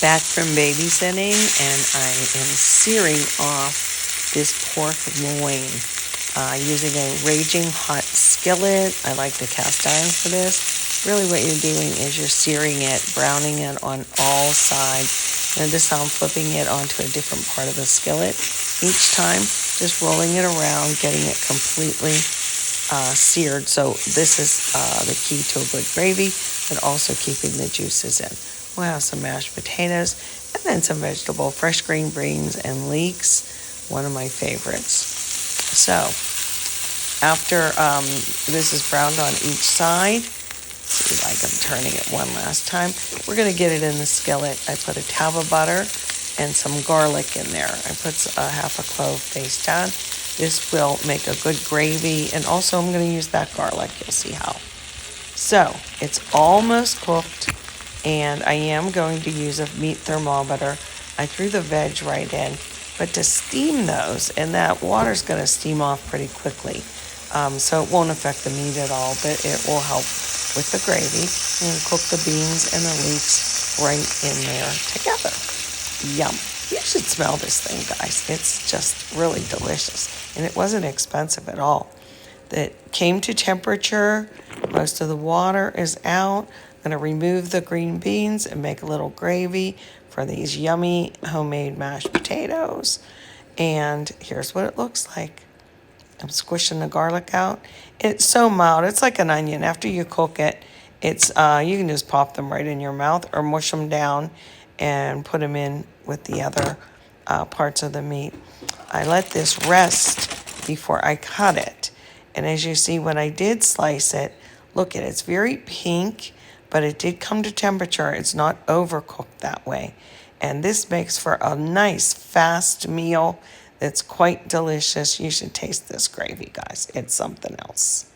Back from babysitting, and I am searing off this pork loin using a raging hot skillet. I like the cast iron for this. Really what you're doing is you're searing it, browning it on all sides. Notice how I'm flipping it onto a different part of the skillet each time, just rolling it around, getting it completely seared. So this is the key to a good gravy, but also keeping the juices in. We'll have some mashed potatoes and then some vegetable, fresh green beans and leeks, one of my favorites. So after this is browned on each side, see like I'm turning it one last time, we're going to get it in the skillet. I put a tab of butter and some garlic in there. I put half a clove face down. This will make a good gravy, and also I'm going to use that garlic. You'll see how. So it's almost cooked, and I am going to use a meat thermometer. I threw the veg right in, but to steam those, and that water's going to steam off pretty quickly, so it won't affect the meat at all, but it will help with the gravy, and cook the beans and the leeks right in there together. Yum. You should smell this thing, guys. It's just really delicious, and it wasn't expensive at all. That came to temperature. Most of the water is out. I'm going to remove the green beans and make a little gravy for these yummy homemade mashed potatoes. And here's what it looks like. I'm squishing the garlic out. It's so mild. It's like an onion. After you cook it, it's you can just pop them right in your mouth or mush them down and put them in with the other parts of the meat. I let this rest before I cut it. And as you see, when I did slice it, look at it. It's very pink, but it did come to temperature. It's not overcooked that way. And this makes for a nice, fast meal that's quite delicious. You should taste this gravy, guys. It's something else.